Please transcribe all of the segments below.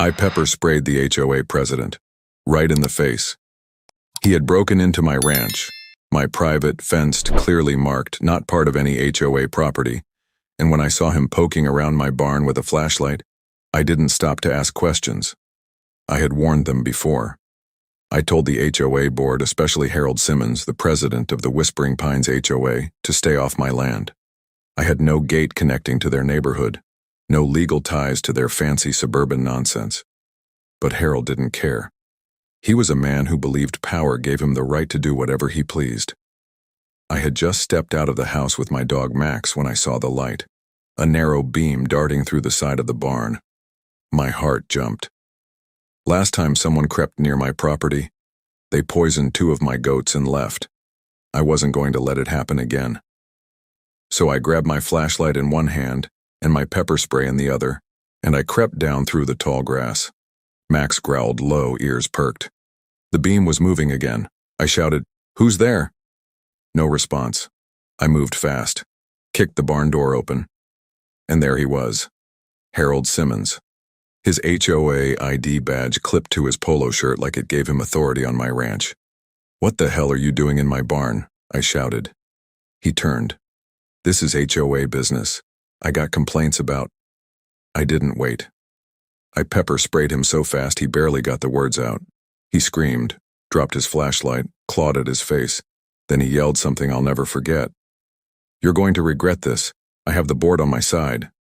I pepper sprayed the HOA president, right in the face. He had broken into my ranch, my private, fenced, clearly marked, not part of any HOA property, and when I saw him poking around my barn with a flashlight, I didn't stop to ask questions. I had warned them before. I told the HOA board, especially Harold Simmons, the president of the Whispering Pines HOA, to stay off my land. I had no gate connecting to their neighborhood, no legal ties to their fancy suburban nonsense. But Harold didn't care. He was a man who believed power gave him the right to do whatever he pleased. I had just stepped out of the house with my dog Max when I saw the light, a narrow beam darting through the side of the barn. My heart jumped. Last time someone crept near my property, they poisoned 2 of my goats and left. I wasn't going to let it happen again. So I grabbed my flashlight in one hand and my pepper spray in the other, and I crept down through the tall grass. Max growled low, ears perked. The beam was moving again. I shouted, "Who's there?" No response. I moved fast, kicked the barn door open, and there he was, Harold Simmons. His HOA ID badge clipped to his polo shirt like it gave him authority on my ranch. "What the hell are you doing in my barn?" I shouted. He turned. "This is HOA business. I got complaints about..." I didn't wait. I pepper sprayed him so fast he barely got the words out. He screamed, dropped his flashlight, clawed at his face. Then he yelled something I'll never forget. "You're going to regret this. I have the board on my side."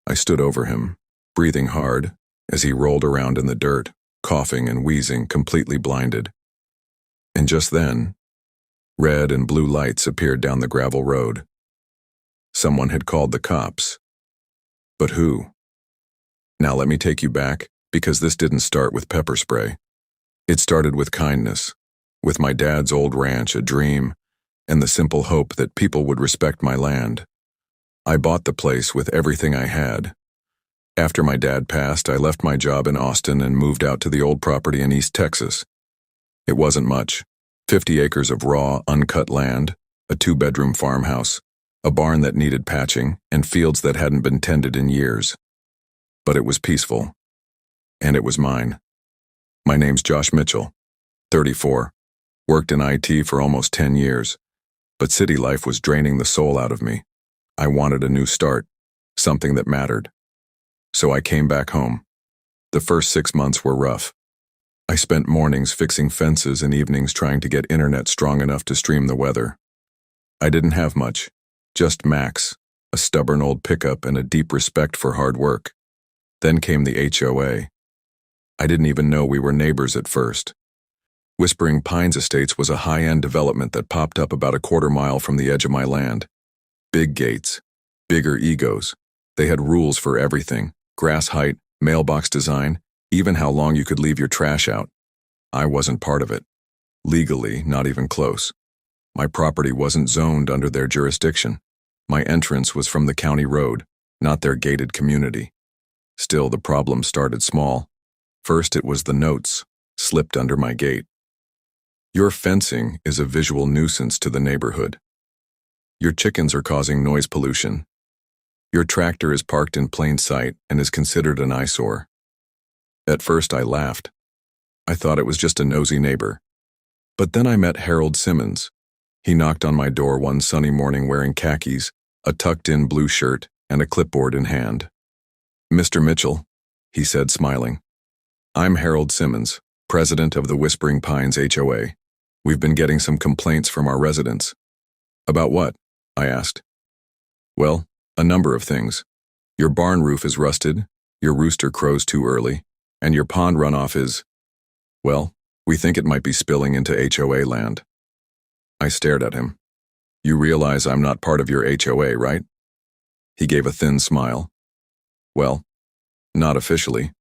I stood over him, breathing hard, as he rolled around in the dirt, coughing and wheezing, completely blinded. And just then, red and blue lights appeared down the gravel road. Someone had called the cops. But who? Now let me take you back, because this didn't start with pepper spray. It started with kindness, with my dad's old ranch, a dream, and the simple hope that people would respect my land. I bought the place with everything I had. After my dad passed, I left my job in Austin and moved out to the old property in East Texas. It wasn't much. 50 acres of raw, uncut land, a 2-bedroom farmhouse, a barn that needed patching, and fields that hadn't been tended in years. But it was peaceful. And it was mine. My name's Josh Mitchell, 34. Worked in IT for almost 10 years. But city life was draining the soul out of me. I wanted a new start, something that mattered. So I came back home. The first 6 months were rough. I spent mornings fixing fences and evenings trying to get internet strong enough to stream the weather. I didn't have much, just Max, a stubborn old pickup and a deep respect for hard work. Then came the HOA. I didn't even know we were neighbors at first. Whispering Pines Estates was a high-end development that popped up about a quarter-mile from the edge of my land. Big gates, bigger egos. They had rules for everything: grass height, mailbox design, even how long you could leave your trash out. I wasn't part of it. Legally, not even close. My property wasn't zoned under their jurisdiction. My entrance was from the county road, not their gated community. Still, the problem started small. First, it was the notes, slipped under my gate. "Your fencing is a visual nuisance to the neighborhood. Your chickens are causing noise pollution. Your tractor is parked in plain sight and is considered an eyesore." At first I laughed. I thought it was just a nosy neighbor. But then I met Harold Simmons. He knocked on my door one sunny morning wearing khakis, a tucked-in blue shirt, and a clipboard in hand. "Mr. Mitchell," he said, smiling. "I'm Harold Simmons, president of the Whispering Pines HOA. We've been getting some complaints from our residents." "About what?" I asked. "Well, a number of things. Your barn roof is rusted, your rooster crows too early, and your pond runoff is, well, we think it might be spilling into HOA land." I stared at him. "You realize I'm not part of your HOA, right?" He gave a thin smile. "Well, not officially.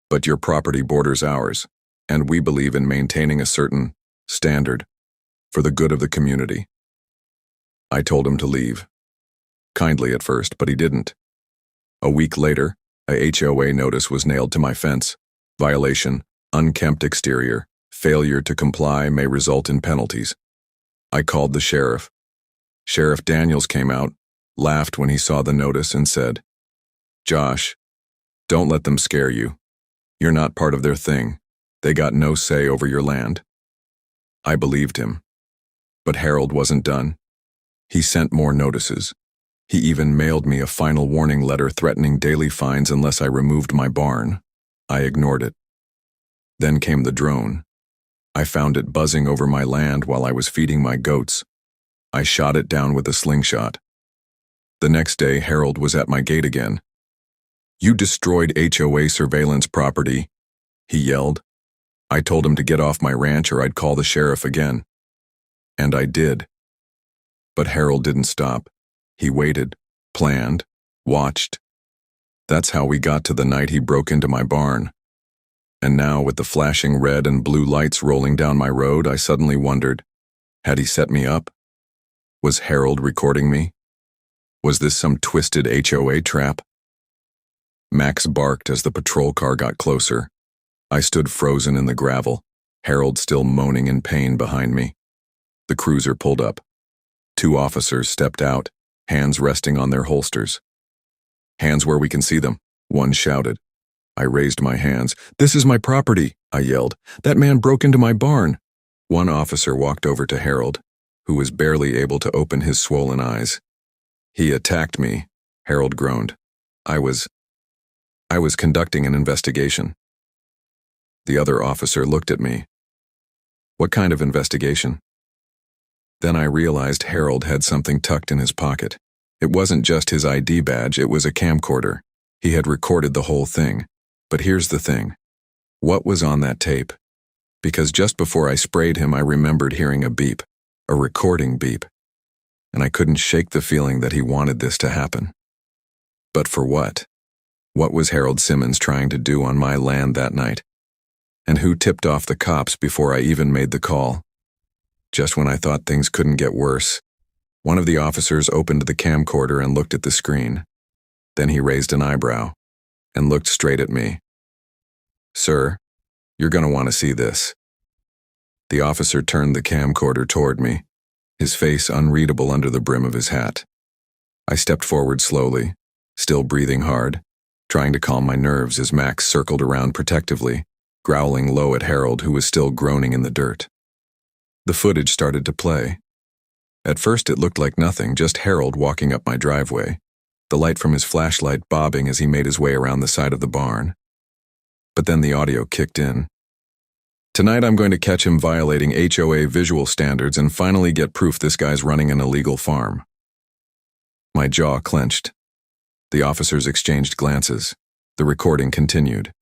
But your property borders ours, and we believe in maintaining a certain standard for the good of the community." I told him to leave. Kindly at first, but he didn't. A week later, a HOA notice was nailed to my fence. Violation, unkempt exterior, failure to comply may result in penalties. I called the sheriff. Sheriff Daniels came out, laughed when he saw the notice and said, "Josh, don't let them scare you. You're not part of their thing. They got no say over your land. I believed him. But Harold wasn't done. He sent more notices. He even mailed me a final warning letter threatening daily fines unless I removed my barn. I ignored it. Then came the drone. I found it buzzing over my land while I was feeding my goats. I shot it down with a slingshot. The next day, Harold was at my gate again. "You destroyed HOA surveillance property," he yelled. I told him to get off my ranch or I'd call the sheriff again. And I did. But Harold didn't stop. He waited, planned, watched. That's how we got to the night he broke into my barn. And now, with the flashing red and blue lights rolling down my road, I suddenly wondered, had he set me up? Was Harold recording me? Was this some twisted HOA trap? Max barked as the patrol car got closer. I stood frozen in the gravel, Harold still moaning in pain behind me. The cruiser pulled up. 2 officers stepped out, hands resting on their holsters. "Hands where we can see them," one shouted. I raised my hands. "This is my property," I yelled. "That man broke into my barn." One officer walked over to Harold, who was barely able to open his swollen eyes. "He attacked me," Harold groaned. I was conducting an investigation." The other officer looked at me. "What kind of investigation?" Then I realized Harold had something tucked in his pocket. It wasn't just his ID badge, it was a camcorder. He had recorded the whole thing. But here's the thing. What was on that tape? Because just before I sprayed him, I remembered hearing a beep, a recording beep. And I couldn't shake the feeling that he wanted this to happen. But for what? What was Harold Simmons trying to do on my land that night? And who tipped off the cops before I even made the call? Just when I thought things couldn't get worse, one of the officers opened the camcorder and looked at the screen. Then he raised an eyebrow and looked straight at me. "Sir, you're going to want to see this." The officer turned the camcorder toward me, his face unreadable under the brim of his hat. I stepped forward slowly, still breathing hard, trying to calm my nerves as Max circled around protectively, growling low at Harold, who was still groaning in the dirt. The footage started to play. At first it looked like nothing, just Harold walking up my driveway, the light from his flashlight bobbing as he made his way around the side of the barn. But then the audio kicked in. "Tonight I'm going to catch him violating HOA visual standards and finally get proof this guy's running an illegal farm." My jaw clenched. The officers exchanged glances. The recording continued.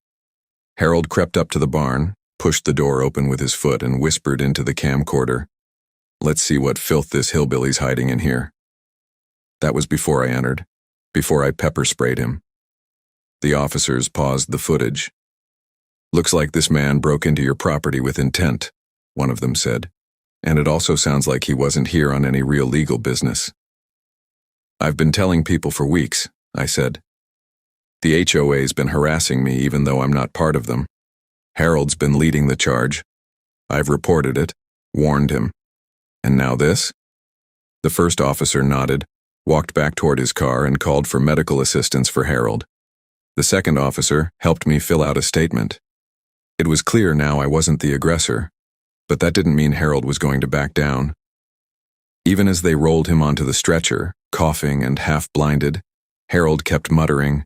Harold crept up to the barn, pushed the door open with his foot, and whispered into the camcorder, "Let's see what filth this hillbilly's hiding in here." That was before I entered, before I pepper sprayed him. The officers paused the footage. "Looks like this man broke into your property with intent," one of them said. "And it also sounds like he wasn't here on any real legal business." "I've been telling people for weeks," I said. "The HOA's been harassing me even though I'm not part of them. Harold's been leading the charge. I've reported it, warned him. And now this?" The first officer nodded, walked back toward his car, and called for medical assistance for Harold. The second officer helped me fill out a statement. It was clear now I wasn't the aggressor, but that didn't mean Harold was going to back down. Even as they rolled him onto the stretcher, coughing and half-blinded, Harold kept muttering,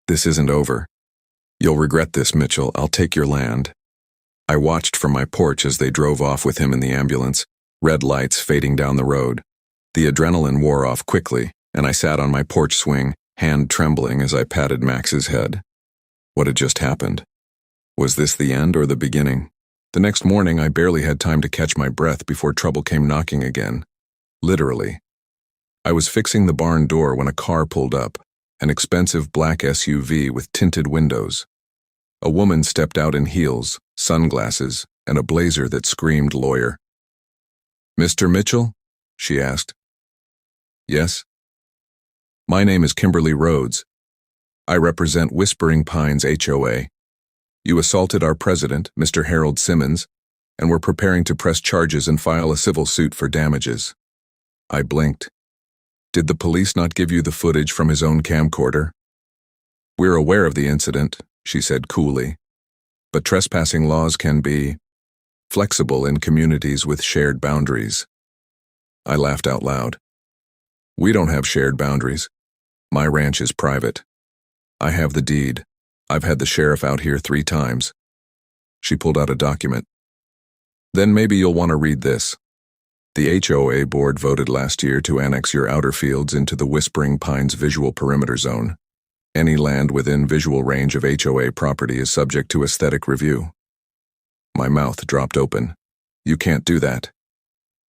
"This isn't over. You'll regret this, Mitchell. I'll take your land." I watched from my porch as they drove off with him in the ambulance, red lights fading down the road. The adrenaline wore off quickly, and I sat on my porch swing, hand trembling as I patted Max's head. What had just happened? Was this the end or the beginning? The next morning, I barely had time to catch my breath before trouble came knocking again. Literally. I was fixing the barn door when a car pulled up, an expensive black SUV with tinted windows. A woman stepped out in heels, sunglasses, and a blazer that screamed lawyer. "Mr. Mitchell?" she asked. "Yes." "My name is Kimberly Rhodes. I represent Whispering Pines HOA. You assaulted our president, Mr. Harold Simmons, and we're preparing to press charges and file a civil suit for damages." I blinked. "Did the police not give you the footage from his own camcorder?" "We're aware of the incident," she said coolly. but trespassing laws can be flexible in communities with shared boundaries. I laughed out loud. We don't have shared boundaries. My ranch is private. I have the deed. I've had the sheriff out here 3 times. She pulled out a document. Then maybe you'll want to read this. The HOA board voted last year to annex your outer fields into the Whispering Pines Visual Perimeter Zone. Any land within visual range of HOA property is subject to aesthetic review. My mouth dropped open. You can't do that.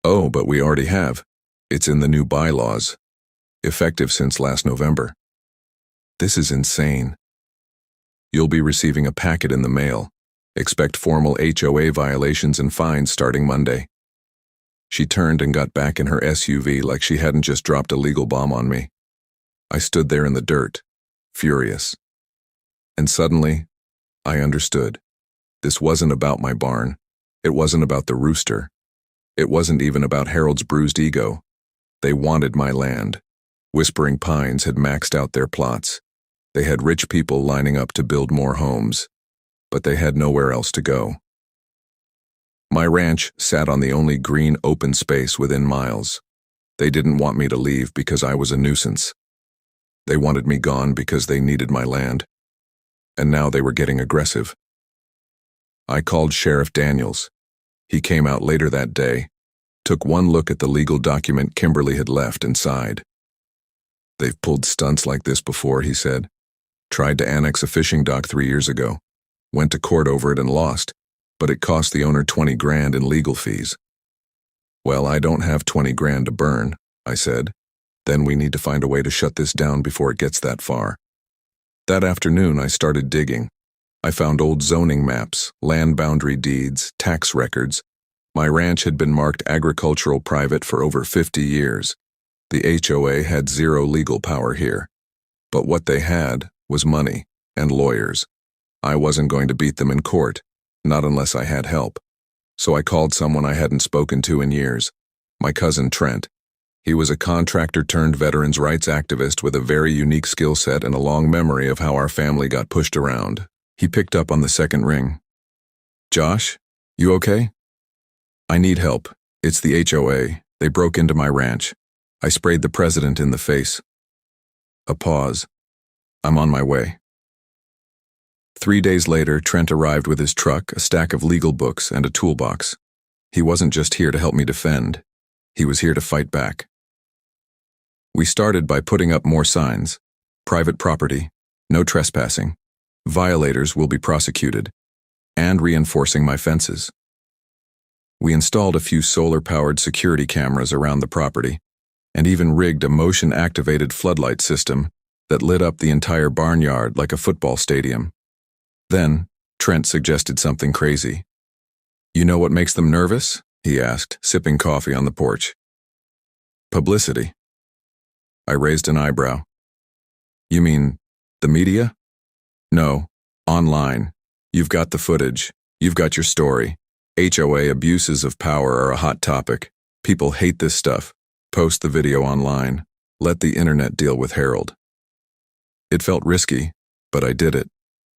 Oh, but we already have. It's in the new bylaws. Effective since last November. This is insane. You'll be receiving a packet in the mail. Expect formal HOA violations and fines starting Monday. She turned and got back in her SUV like she hadn't just dropped a legal bomb on me. I stood there in the dirt, furious. And suddenly, I understood. This wasn't about my barn. It wasn't about the rooster. It wasn't even about Harold's bruised ego. They wanted my land. Whispering Pines had maxed out their plots. They had rich people lining up to build more homes, but they had nowhere else to go. My ranch sat on the only green open space within miles. They didn't want me to leave because I was a nuisance. They wanted me gone because they needed my land. And now they were getting aggressive. I called Sheriff Daniels. He came out later that day, took one look at the legal document Kimberly had left and sighed. They've pulled stunts like this before, he said. Tried to annex a fishing dock 3 years ago. Went to court over it and lost, but it cost the owner $20,000 in legal fees. Well, I don't have $20,000 to burn, I said. Then we need to find a way to shut this down before it gets that far. That afternoon, I started digging. I found old zoning maps, land boundary deeds, tax records. My ranch had been marked agricultural private for over 50 years. The HOA had zero legal power here. But what they had was money and lawyers. I wasn't going to beat them in court, not unless I had help. So I called someone I hadn't spoken to in years, my cousin Trent. He was a contractor turned veterans' rights activist with a very unique skill set and a long memory of how our family got pushed around. He picked up on the second ring. Josh, you okay? I need help. It's the HOA. They broke into my ranch. I sprayed the president in the face. A pause. I'm on my way. 3 days later, Trent arrived with his truck, a stack of legal books, and a toolbox. He wasn't just here to help me defend. He was here to fight back. We started by putting up more signs. Private property, no trespassing, violators will be prosecuted, and reinforcing my fences. We installed a few solar-powered security cameras around the property, and even rigged a motion-activated floodlight system that lit up the entire barnyard like a football stadium. Then, Trent suggested something crazy. You know what makes them nervous? He asked, sipping coffee on the porch. Publicity. I raised an eyebrow. You mean, the media? No, online. You've got the footage. You've got your story. HOA abuses of power are a hot topic. People hate this stuff. Post the video online. Let the internet deal with Harold. It felt risky, but I did it.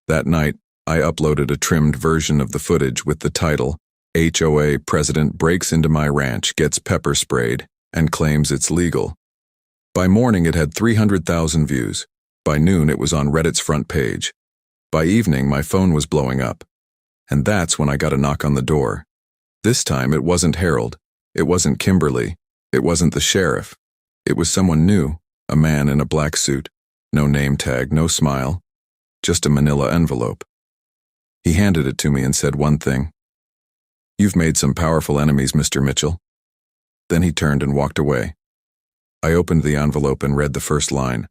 That night, I uploaded a trimmed version of the footage with the title, HOA President Breaks into My Ranch, Gets Pepper Sprayed, and Claims It's Legal. By morning, it had 300,000 views. By noon, it was on Reddit's front page. By evening, my phone was blowing up. And that's when I got a knock on the door. This time, it wasn't Harold. It wasn't Kimberly. It wasn't the sheriff. It was someone new, a man in a black suit. No name tag, no smile. Just a manila envelope. He handed it to me and said one thing. You've made some powerful enemies, Mr. Mitchell. Then he turned and walked away. I opened the envelope and read the first line.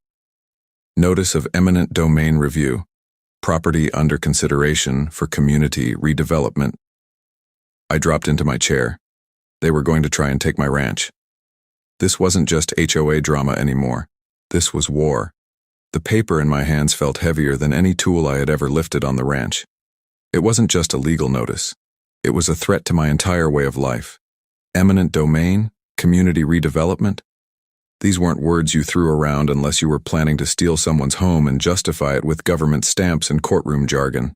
Notice of eminent domain review. Property under consideration for community redevelopment. I dropped into my chair. They were going to try and take my ranch. This wasn't just HOA drama anymore. This was war. The paper in my hands felt heavier than any tool I had ever lifted on the ranch. It wasn't just a legal notice. It was a threat to my entire way of life. Eminent domain, community redevelopment. These weren't words you threw around unless you were planning to steal someone's home and justify it with government stamps and courtroom jargon.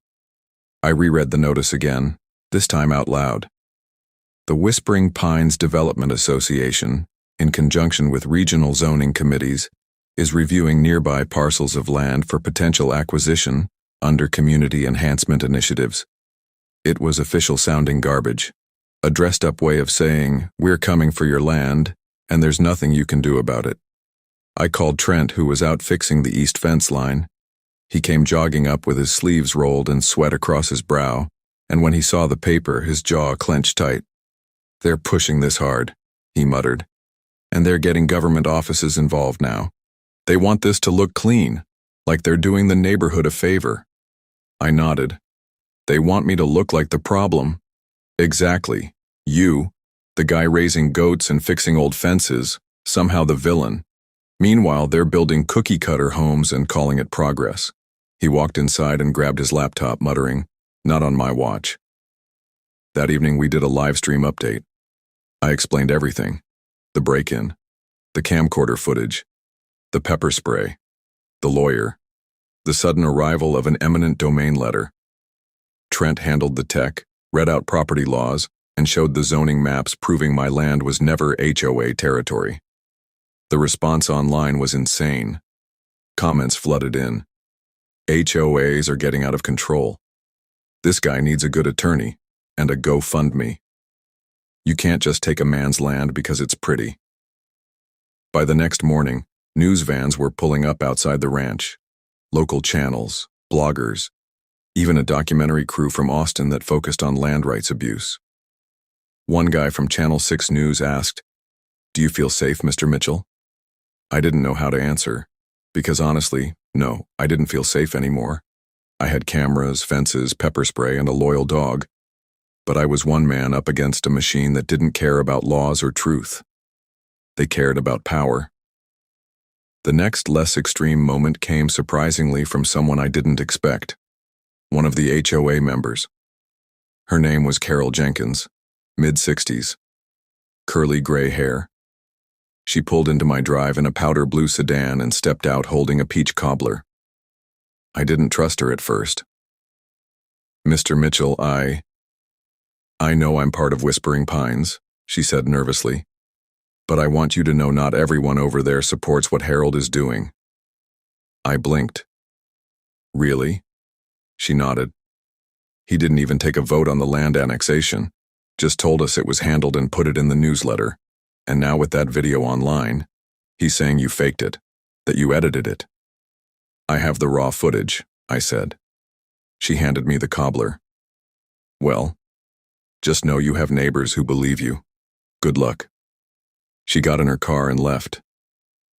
I reread the notice again, this time out loud. The Whispering Pines Development Association, in conjunction with regional zoning committees, is reviewing nearby parcels of land for potential acquisition under community enhancement initiatives. It was official-sounding garbage, a dressed-up way of saying, "We're coming for your land, and there's nothing you can do about it." I called Trent, who was out fixing the east fence line. He came jogging up with his sleeves rolled and sweat across his brow, and when he saw the paper, his jaw clenched tight. "They're pushing this hard," he muttered, "and they're getting government offices involved now. They want this to look clean, like they're doing the neighborhood a favor." I nodded. "They want me to look like the problem." "Exactly. You, the guy raising goats and fixing old fences, somehow the villain. Meanwhile, they're building cookie-cutter homes and calling it progress." He walked inside and grabbed his laptop, muttering, "Not on my watch." That evening, we did a live stream update. I explained everything: the break-in, the camcorder footage, the pepper spray, the lawyer, the sudden arrival of an eminent domain letter. Trent handled the tech, read out property laws, and showed the zoning maps proving my land was never HOA territory. The response online was insane. Comments flooded in. "HOAs are getting out of control. This guy needs a good attorney, and a GoFundMe. You can't just take a man's land because it's pretty." By the next morning, news vans were pulling up outside the ranch. Local channels, bloggers, even a documentary crew from Austin that focused on land rights abuse. One guy from Channel 6 News asked, "Do you feel safe, Mr. Mitchell?" I didn't know how to answer, because honestly, no, I didn't feel safe anymore. I had cameras, fences, pepper spray, and a loyal dog. But I was one man up against a machine that didn't care about laws or truth. They cared about power. The next less extreme moment came surprisingly from someone I didn't expect. One of the HOA members. Her name was Carol Jenkins, mid-60s. Curly gray hair. She pulled into my drive in a powder blue sedan and stepped out holding a peach cobbler. I didn't trust her at first. "Mr. Mitchell, I know I'm part of Whispering Pines," she said nervously. "But I want you to know not everyone over there supports what Harold is doing." I blinked. "Really?" She nodded. "He didn't even take a vote on the land annexation, just told us it was handled and put it in the newsletter. And now with that video online, he's saying you faked it, that you edited it." "I have the raw footage," I said. She handed me the cobbler. "Well, just know you have neighbors who believe you. Good luck." She got in her car and left.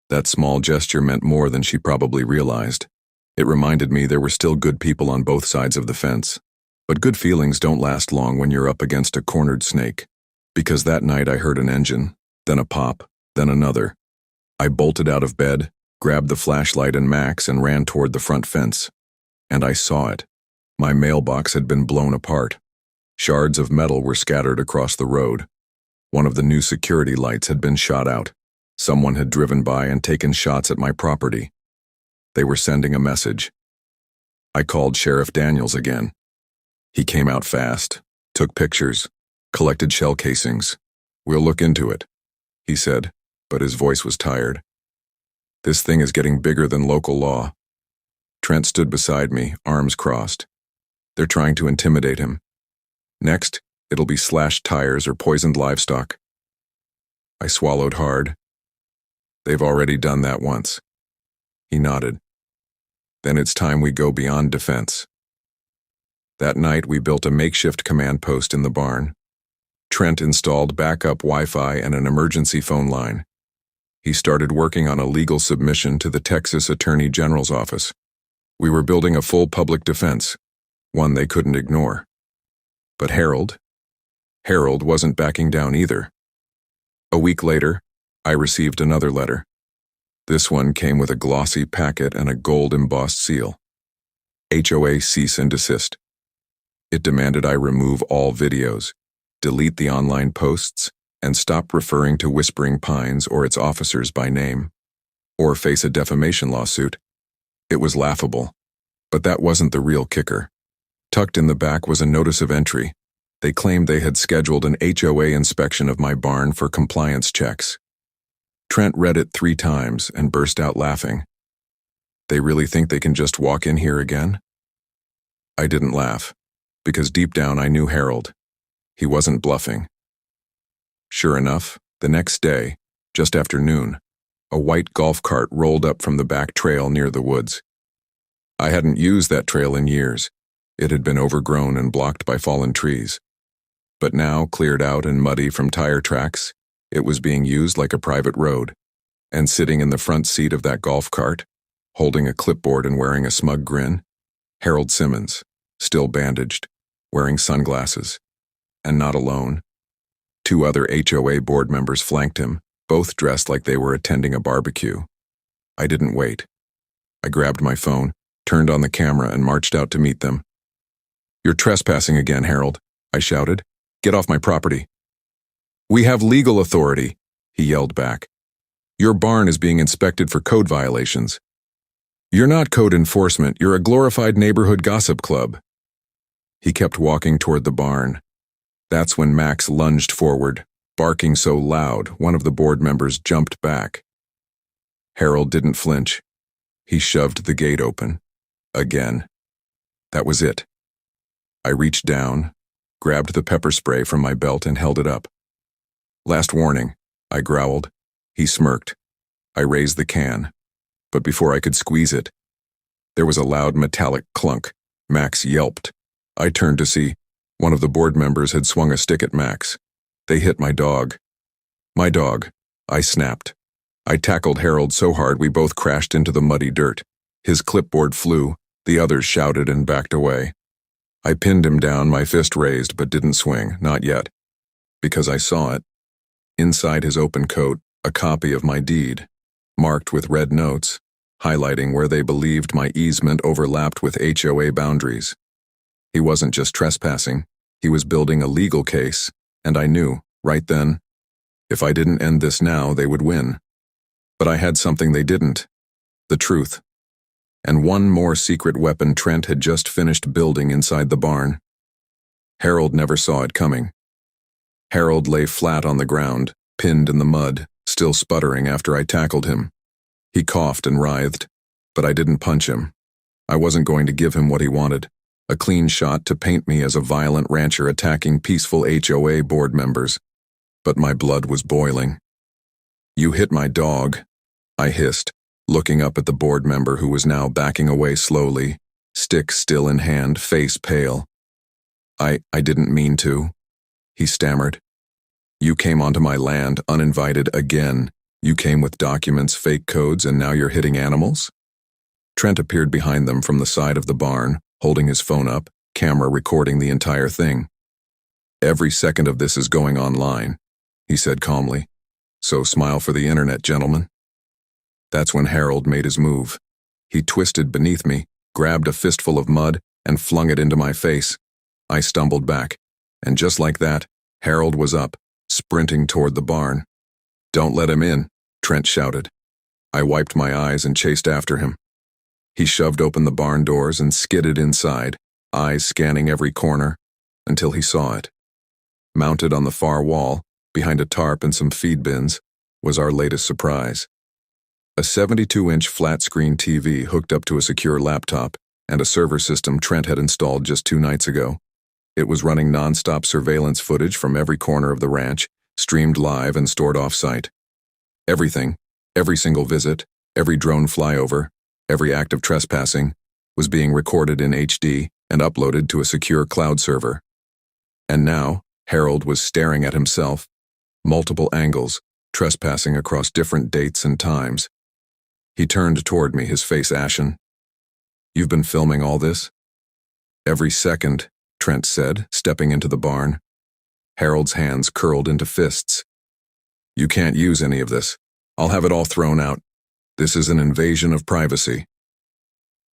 That small gesture meant more than she probably realized. It reminded me there were still good people on both sides of the fence. But good feelings don't last long when you're up against a cornered snake. Because that night I heard an engine, then a pop, then another. I bolted out of bed, grabbed the flashlight and Max and ran toward the front fence. And I saw it. My mailbox had been blown apart. Shards of metal were scattered across the road. One of the new security lights had been shot out. Someone had driven by and taken shots at my property. They were sending a message. I called Sheriff Daniels again. He came out fast, took pictures, collected shell casings. "We'll look into it," he said, but his voice was tired. "This thing is getting bigger than local law." Trent stood beside me, arms crossed. "They're trying to intimidate him. Next, it'll be slashed tires or poisoned livestock." I swallowed hard. "They've already done that once." He nodded. "Then it's time we go beyond defense." That night, we built a makeshift command post in the barn. Trent installed backup Wi-Fi and an emergency phone line. He started working on a legal submission to the Texas Attorney General's office. We were building a full public defense, one they couldn't ignore. But Harold wasn't backing down either. A week later, I received another letter. This one came with a glossy packet and a gold-embossed seal. HOA cease and desist. It demanded I remove all videos, delete the online posts, and stop referring to Whispering Pines or its officers by name, or face a defamation lawsuit. It was laughable, but that wasn't the real kicker. Tucked in the back was a notice of entry. They claimed they had scheduled an HOA inspection of my barn for compliance checks. Trent read it 3 times and burst out laughing. They really think they can just walk in here again? I didn't laugh, because deep down I knew Harold. He wasn't bluffing. Sure enough, the next day, just after noon, a white golf cart rolled up from the back trail near the woods. I hadn't used that trail in years. It had been overgrown and blocked by fallen trees. But now, cleared out and muddy from tire tracks, it was being used like a private road. And sitting in the front seat of that golf cart, holding a clipboard and wearing a smug grin, Harold Simmons, still bandaged, wearing sunglasses, and not alone. 2 other HOA board members flanked him, both dressed like they were attending a barbecue. I didn't wait. I grabbed my phone, turned on the camera, and marched out to meet them. "You're trespassing again, Harold," I shouted. "Get off my property." "We have legal authority," he yelled back. "Your barn is being inspected for code violations." "You're not code enforcement, you're a glorified neighborhood gossip club." He kept walking toward the barn. That's when Max lunged forward, barking so loud one of the board members jumped back. Harold didn't flinch. He shoved the gate open. Again. That was it. I reached down, grabbed the pepper spray from my belt and held it up. "Last warning," I growled. He smirked. I raised the can, but before I could squeeze it, there was a loud metallic clunk. Max yelped. I turned to see. One of the board members had swung a stick at Max. They hit my dog. My dog, I snapped. I tackled Harold so hard we both crashed into the muddy dirt. His clipboard flew. The others shouted and backed away. I pinned him down, my fist raised, but didn't swing, not yet. Because I saw it. Inside his open coat, a copy of my deed, marked with red notes, highlighting where they believed my easement overlapped with HOA boundaries. He wasn't just trespassing, he was building a legal case, and I knew, right then, if I didn't end this now, they would win. But I had something they didn't. The truth. And one more secret weapon Trent had just finished building inside the barn. Harold never saw it coming. Harold lay flat on the ground, pinned in the mud, still sputtering after I tackled him. He coughed and writhed, but I didn't punch him. I wasn't going to give him what he wanted, a clean shot to paint me as a violent rancher attacking peaceful HOA board members. But my blood was boiling. "You hit my dog," I hissed, looking up at the board member who was now backing away slowly, stick still in hand, face pale. I didn't mean to," he stammered. "You came onto my land uninvited again. You came with documents, fake codes, and now you're hitting animals?" Trent appeared behind them from the side of the barn, holding his phone up, camera recording the entire thing. "Every second of this is going online," he said calmly. "So smile for the internet, gentlemen." That's when Harold made his move. He twisted beneath me, grabbed a fistful of mud, and flung it into my face. I stumbled back, and just like that, Harold was up, sprinting toward the barn. "Don't let him in," Trent shouted. I wiped my eyes and chased after him. He shoved open the barn doors and skidded inside, eyes scanning every corner, until he saw it. Mounted on the far wall, behind a tarp and some feed bins, was our latest surprise. A 72-inch flat-screen TV hooked up to a secure laptop and a server system Trent had installed just 2 nights ago. It was running non-stop surveillance footage from every corner of the ranch, streamed live and stored off-site. Everything, every single visit, every drone flyover, every act of trespassing, was being recorded in HD and uploaded to a secure cloud server. And now, Harold was staring at himself, multiple angles, trespassing across different dates and times. He turned toward me, his face ashen. "You've been filming all this?" "Every second," Trent said, stepping into the barn. Harold's hands curled into fists. "You can't use any of this. I'll have it all thrown out. This is an invasion of privacy."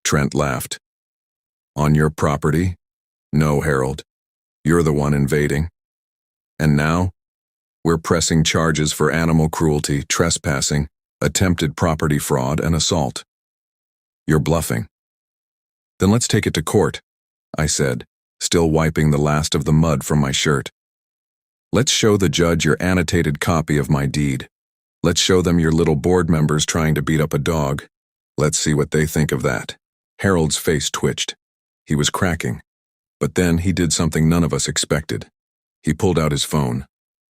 Trent laughed. "On your property? No, Harold. You're the one invading. And now, we're pressing charges for animal cruelty, trespassing, attempted property fraud, and assault. You're bluffing." "Then let's take it to court," I said, still wiping the last of the mud from my shirt. Let's show the judge your annotated copy of my deed. Let's show them your little board members trying to beat up a dog. Let's see what they think of that. Harold's face twitched. He was cracking. But then he did something none of us expected. He pulled out his phone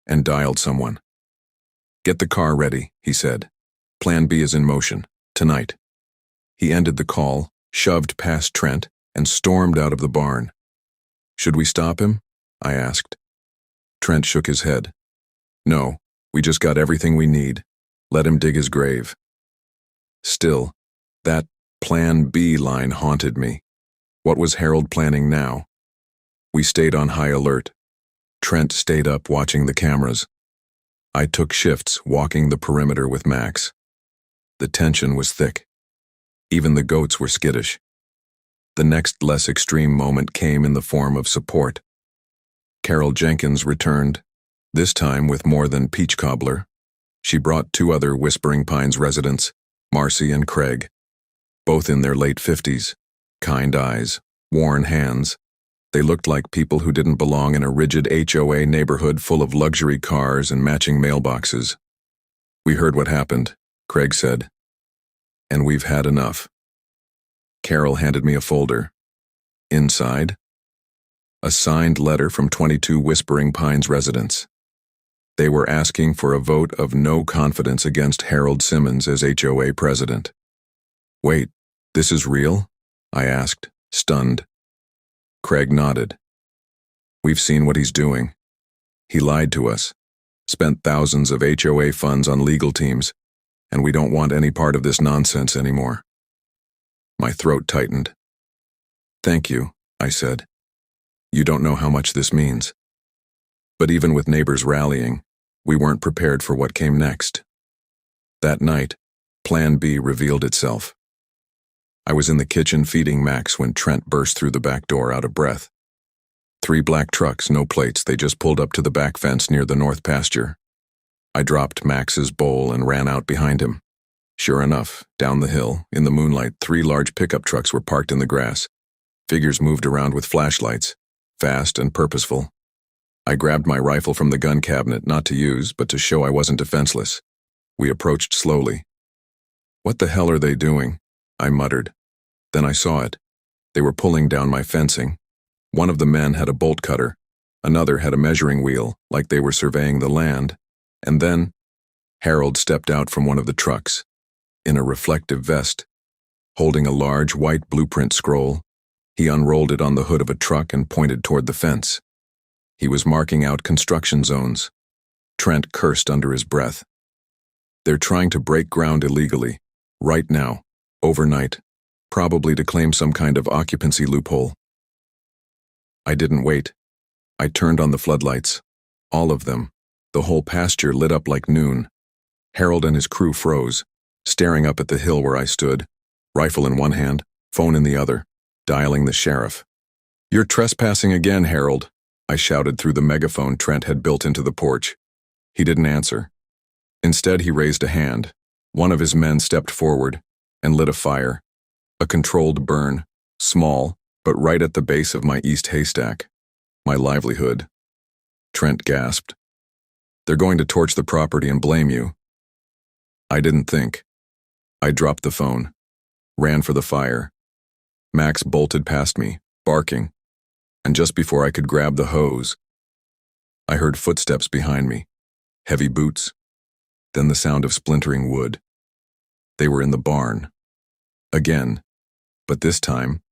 and dialed someone. "Get the car ready," he said. "Plan B is in motion, tonight." He ended the call, shoved past Trent, and stormed out of the barn. "Should we stop him?" I asked. Trent shook his head. "No, we just got everything we need. Let him dig his grave." Still, that Plan B line haunted me. What was Harold planning now? We stayed on high alert. Trent stayed up watching the cameras. I took shifts walking the perimeter with Max. The tension was thick. Even the goats were skittish. The next less extreme moment came in the form of support. Carol Jenkins returned, this time with more than peach cobbler. She brought 2 other Whispering Pines residents, Marcy and Craig, both in their late 50s, kind eyes, worn hands. They looked like people who didn't belong in a rigid HOA neighborhood full of luxury cars and matching mailboxes. "We heard what happened," Craig said. "And we've had enough." Carol handed me a folder. Inside, a signed letter from 22 Whispering Pines residents. They were asking for a vote of no confidence against Harold Simmons as HOA president. "Wait, this is real?" I asked, stunned. Craig nodded. "We've seen what he's doing. He lied to us, spent thousands of HOA funds on legal teams, and we don't want any part of this nonsense anymore." My throat tightened. "Thank you," I said. "You don't know how much this means." But even with neighbors rallying, we weren't prepared for what came next. That night, Plan B revealed itself. I was in the kitchen feeding Max when Trent burst through the back door out of breath. 3 black trucks, no plates, they just pulled up to the back fence near the north pasture. I dropped Max's bowl and ran out behind him. Sure enough, down the hill, in the moonlight, 3 large pickup trucks were parked in the grass. Figures moved around with flashlights, fast and purposeful. I grabbed my rifle from the gun cabinet, not to use, but to show I wasn't defenseless. We approached slowly. "What the hell are they doing?" I muttered. Then I saw it. They were pulling down my fencing. One of the men had a bolt cutter. Another had a measuring wheel, like they were surveying the land. And then, Harold stepped out from one of the trucks, in a reflective vest. Holding a large white blueprint scroll, he unrolled it on the hood of a truck and pointed toward the fence. He was marking out construction zones. Trent cursed under his breath. "They're trying to break ground illegally, right now, overnight, probably to claim some kind of occupancy loophole." I didn't wait. I turned on the floodlights. All of them. The whole pasture lit up like noon. Harold and his crew froze, staring up at the hill where I stood, rifle in one hand, phone in the other, dialing the sheriff. "You're trespassing again, Harold," I shouted through the megaphone Trent had built into the porch. He didn't answer. Instead, he raised a hand. One of his men stepped forward and lit a fire. A controlled burn, small, but right at the base of my east haystack. My livelihood. Trent gasped. "They're going to torch the property and blame you." I didn't think. I dropped the phone, ran for the fire. Max bolted past me, barking, and just before I could grab the hose, I heard footsteps behind me, heavy boots, then the sound of splintering wood. They were in the barn. Again, but this time,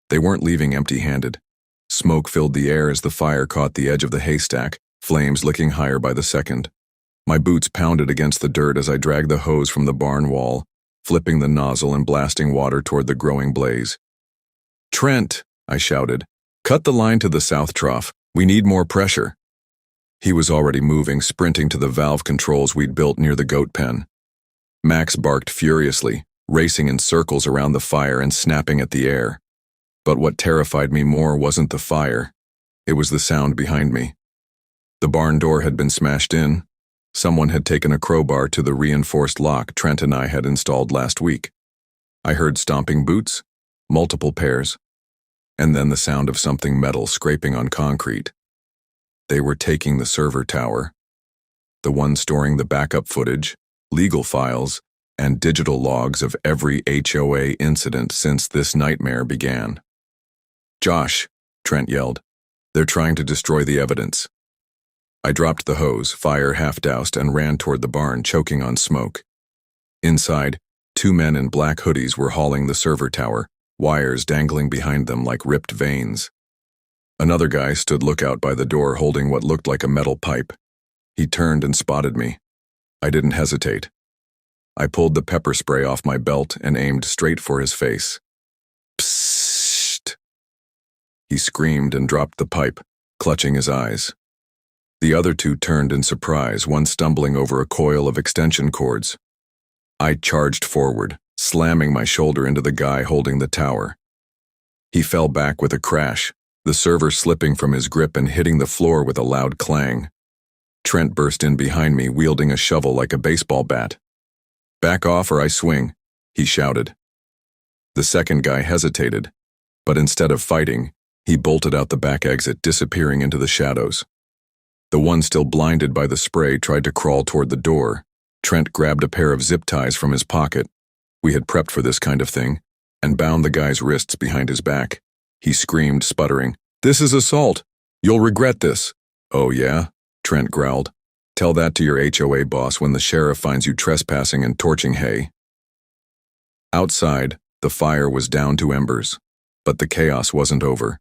they weren't leaving empty-handed. Smoke filled the air as the fire caught the edge of the haystack, flames licking higher by the second. My boots pounded against the dirt as I dragged the hose from the barn wall, flipping the nozzle and blasting water toward the growing blaze. "Trent," I shouted, "cut the line to the south trough. We need more pressure." He was already moving, sprinting to the valve controls we'd built near the goat pen. Max barked furiously, racing in circles around the fire and snapping at the air. But what terrified me more wasn't the fire. It was the sound behind me. The barn door had been smashed in. Someone had taken a crowbar to the reinforced lock Trent and I had installed last week. I heard stomping boots, multiple pairs. and then the sound of something metal scraping on concrete. They were taking the server tower, the one storing the backup footage, legal files, and digital logs of every HOA incident since this nightmare began. "Josh," Trent yelled. "They're trying to destroy the evidence." I dropped the hose, fire half-doused, and ran toward the barn, choking on smoke. Inside, 2 men in black hoodies were hauling the server tower, wires dangling behind them like ripped veins. Another guy stood lookout by the door holding what looked like a metal pipe. He turned and spotted me. I didn't hesitate. I pulled the pepper spray off my belt and aimed straight for his face. "Psst!" He screamed and dropped the pipe, clutching his eyes. The other 2 turned in surprise, one stumbling over a coil of extension cords. I charged forward, slamming my shoulder into the guy holding the tower. He fell back with a crash, the server slipping from his grip and hitting the floor with a loud clang. Trent burst in behind me, wielding a shovel like a baseball bat. "Back off or I swing," he shouted. The second guy hesitated, but instead of fighting, he bolted out the back exit, disappearing into the shadows. The one still blinded by the spray tried to crawl toward the door. Trent grabbed a pair of zip ties from his pocket. We had prepped for this kind of thing, and bound the guy's wrists behind his back. He screamed, sputtering, "This is assault! You'll regret this!" "Oh yeah?" Trent growled. "Tell that to your HOA boss when the sheriff finds you trespassing and torching hay." Outside, the fire was down to embers, but the chaos wasn't over,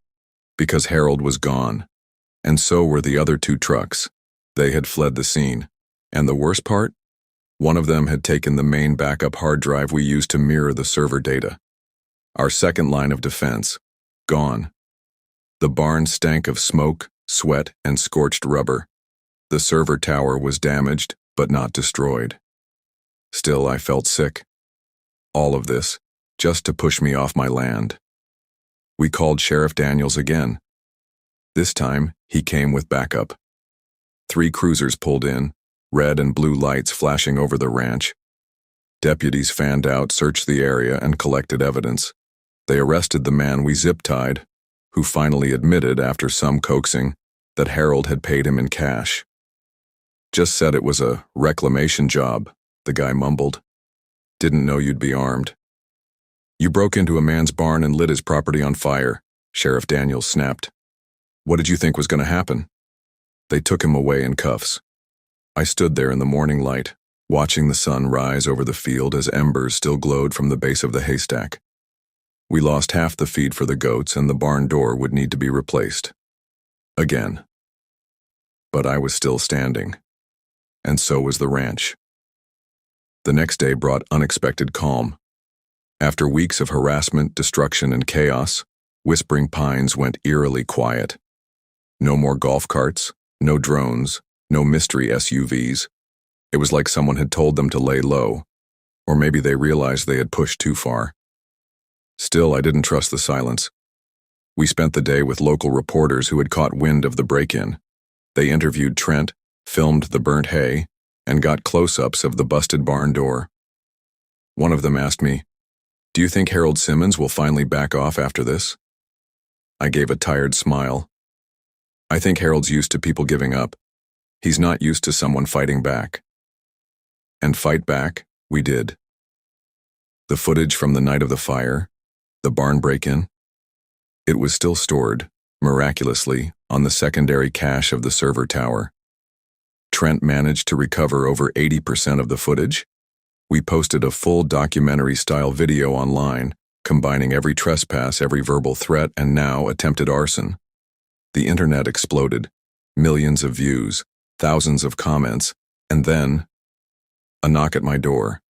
because Harold was gone, and so were the other 2 trucks. They had fled the scene, and the worst part? One of them had taken the main backup hard drive we used to mirror the server data. Our second line of defense, gone. The barn stank of smoke, sweat, and scorched rubber. The server tower was damaged, but not destroyed. Still, I felt sick. All of this, just to push me off my land. We called Sheriff Daniels again. This time, he came with backup. 3 cruisers pulled in, red and blue lights flashing over the ranch. Deputies fanned out, searched the area, and collected evidence. They arrested the man we zip-tied, who finally admitted, after some coaxing, that Harold had paid him in cash. "Just said it was a reclamation job," the guy mumbled. "Didn't know you'd be armed." "You broke into a man's barn and lit his property on fire," Sheriff Daniels snapped. "What did you think was going to happen?" They took him away in cuffs. I stood there in the morning light, watching the sun rise over the field as embers still glowed from the base of the haystack. We lost half the feed for the goats, and the barn door would need to be replaced. Again. But I was still standing. And so was the ranch. The next day brought unexpected calm. After weeks of harassment, destruction, and chaos, Whispering Pines went eerily quiet. No more golf carts, no drones, no mystery SUVs. It was like someone had told them to lay low, or maybe they realized they had pushed too far. Still, I didn't trust the silence. We spent the day with local reporters who had caught wind of the break-in. They interviewed Trent, filmed the burnt hay, and got close-ups of the busted barn door. One of them asked me, "Do you think Harold Simmons will finally back off after this?" I gave a tired smile. "I think Harold's used to people giving up. He's not used to someone fighting back." And fight back, we did. The footage from the night of the fire, the barn break-in, it was still stored, miraculously, on the secondary cache of the server tower. Trent managed to recover over 80% of the footage. We posted a full documentary-style video online, combining every trespass, every verbal threat, and now attempted arson. The internet exploded. Millions of views, thousands of comments, and then a knock at my door.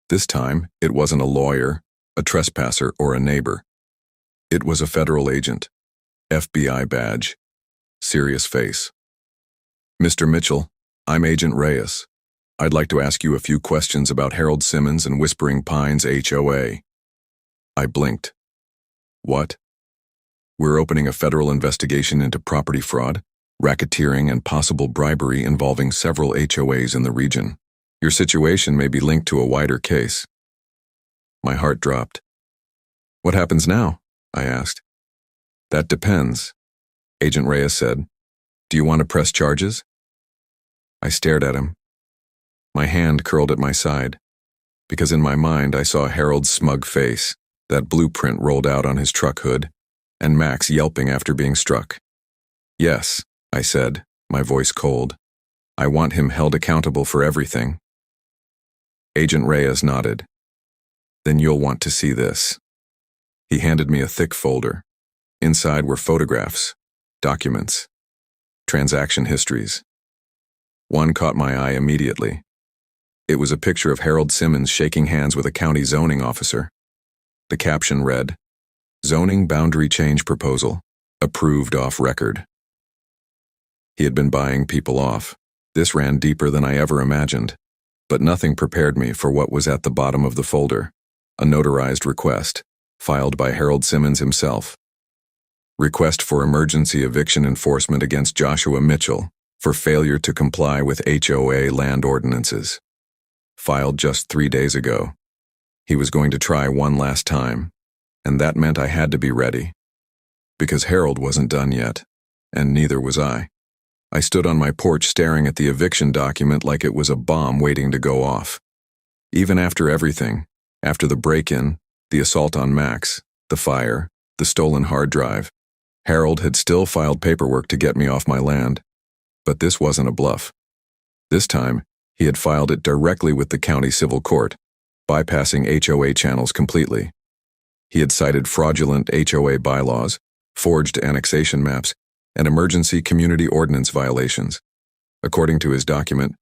This time, it wasn't a lawyer, a trespasser, or a neighbor. It was a federal agent, FBI badge, serious face. "Mr. Mitchell, I'm Agent Reyes. I'd like to ask you a few questions about Harold Simmons and Whispering Pines HOA." I blinked. "What?" "We're opening a federal investigation into property fraud, racketeering, and possible bribery involving several HOAs in the region. Your situation may be linked to a wider case." My heart dropped. "What happens now?" I asked. That depends, Agent Reyes said. Do you want to press charges? I stared at him. My hand curled at my side, because in my mind I saw Harold's smug face, that blueprint rolled out on his truck hood, and Max yelping after being struck. Yes, I said, my voice cold. I want him held accountable for everything. Agent Reyes nodded. Then you'll want to see this. He handed me a thick folder. Inside were photographs, documents, transaction histories. One caught my eye immediately. It was a picture of Harold Simmons shaking hands with a county zoning officer. The caption read, "Zoning boundary change proposal, approved off record." He had been buying people off. This ran deeper than I ever imagined, but nothing prepared me for what was at the bottom of the folder, a notarized request, filed by Harold Simmons himself. Request for emergency eviction enforcement against Joshua Mitchell for failure to comply with HOA land ordinances. Filed just 3 days ago. He was going to try one last time, and that meant I had to be ready. Because Harold wasn't done yet, and neither was I. I stood on my porch staring at the eviction document like it was a bomb waiting to go off. Even after everything, after the break-in, the assault on Max, the fire, the stolen hard drive, Harold had still filed paperwork to get me off my land. But this wasn't a bluff. This time, he had filed it directly with the county civil court, bypassing HOA channels completely. He had cited fraudulent HOA bylaws, forged annexation maps, and emergency community ordinance violations. According to his document,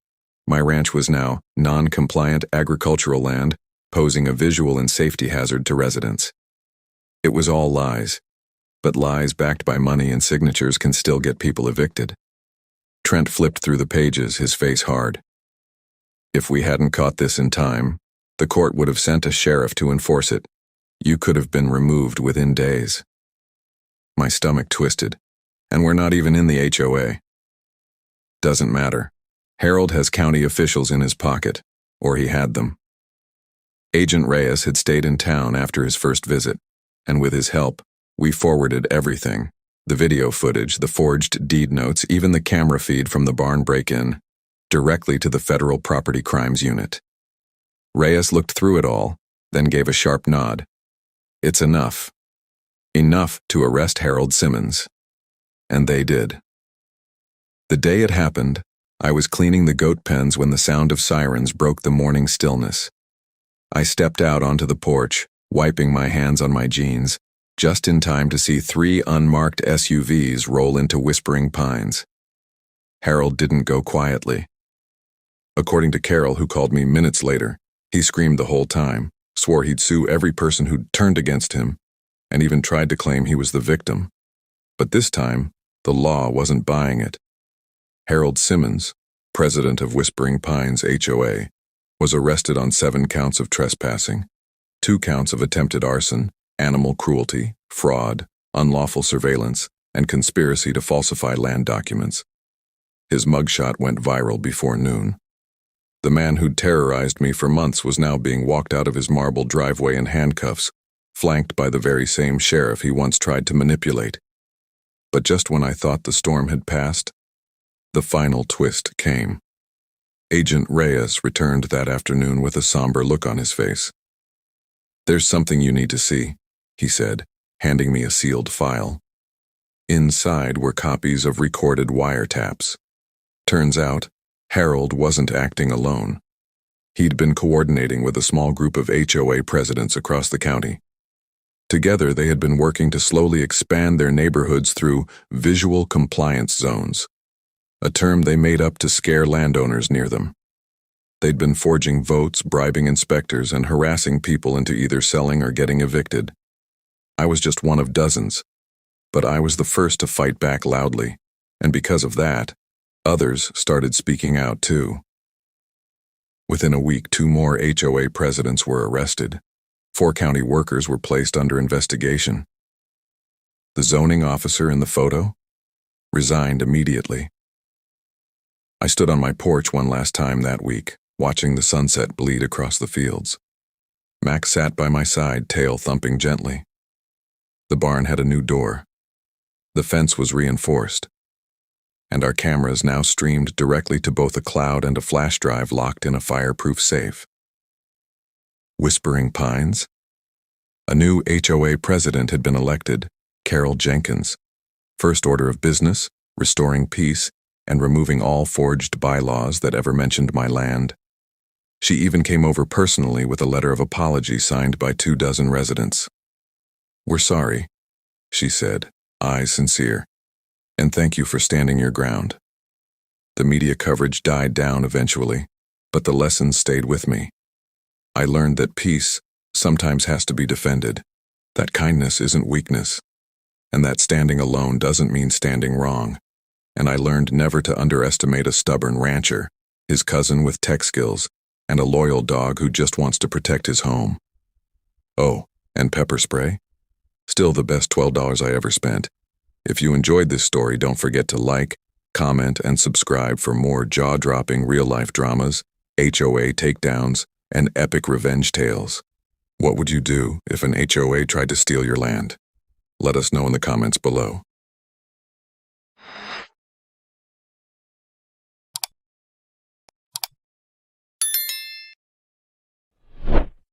my ranch was now non-compliant agricultural land, posing a visual and safety hazard to residents. It was all lies, but lies backed by money and signatures can still get people evicted. Trent flipped through the pages, his face hard. If we hadn't caught this in time, the court would have sent a sheriff to enforce it. You could have been removed within days. My stomach twisted, and we're not even in the HOA. Doesn't matter. Harold has county officials in his pocket, or he had them. Agent Reyes had stayed in town after his first visit, and with his help, we forwarded everything. The video footage, the forged deed notes, even the camera feed from the barn break-in, directly to the Federal Property Crimes Unit. Reyes looked through it all, then gave a sharp nod. It's enough. Enough to arrest Harold Simmons. And they did. The day it happened, I was cleaning the goat pens when the sound of sirens broke the morning stillness. I stepped out onto the porch, wiping my hands on my jeans, just in time to see 3 unmarked SUVs roll into Whispering Pines. Harold didn't go quietly. According to Carol, who called me minutes later, he screamed the whole time, swore he'd sue every person who'd turned against him, and even tried to claim he was the victim. But this time, the law wasn't buying it. Harold Simmons, president of Whispering Pines HOA, was arrested on 7 counts of trespassing, 2 counts of attempted arson, animal cruelty, fraud, unlawful surveillance, and conspiracy to falsify land documents. His mugshot went viral before noon. The man who'd terrorized me for months was now being walked out of his marble driveway in handcuffs, flanked by the very same sheriff he once tried to manipulate. But just when I thought the storm had passed, the final twist came. Agent Reyes returned that afternoon with a somber look on his face. "There's something you need to see," he said, handing me a sealed file. Inside were copies of recorded wiretaps. Turns out, Harold wasn't acting alone. He'd been coordinating with a small group of HOA presidents across the county. Together, they had been working to slowly expand their neighborhoods through visual compliance zones, a term they made up to scare landowners near them. They'd been forging votes, bribing inspectors, and harassing people into either selling or getting evicted. I was just one of dozens, but I was the first to fight back loudly, and because of that, others started speaking out too. Within a week, 2 more HOA presidents were arrested. 4 county workers were placed under investigation. The zoning officer in the photo resigned immediately. I stood on my porch one last time that week, watching the sunset bleed across the fields. Max sat by my side, tail thumping gently. The barn had a new door, The fence was reinforced, and our cameras now streamed directly to both a cloud and a flash drive locked in a fireproof safe. Whispering Pines? A new HOA president had been elected, Carol Jenkins. First order of business, restoring peace, and removing all forged bylaws that ever mentioned my land. She even came over personally with a letter of apology signed by 24 residents. "We're sorry," she said, eyes sincere, "and thank you for standing your ground." The media coverage died down eventually, but the lessons stayed with me. I learned that peace sometimes has to be defended, that kindness isn't weakness, and that standing alone doesn't mean standing wrong. And I learned never to underestimate a stubborn rancher, his cousin with tech skills, and a loyal dog who just wants to protect his home. Oh, and pepper spray? Still the best $12 I ever spent. If you enjoyed this story, don't forget to like, comment, and subscribe for more jaw-dropping real-life dramas, HOA takedowns, and epic revenge tales. What would you do if an HOA tried to steal your land? Let us know in the comments below.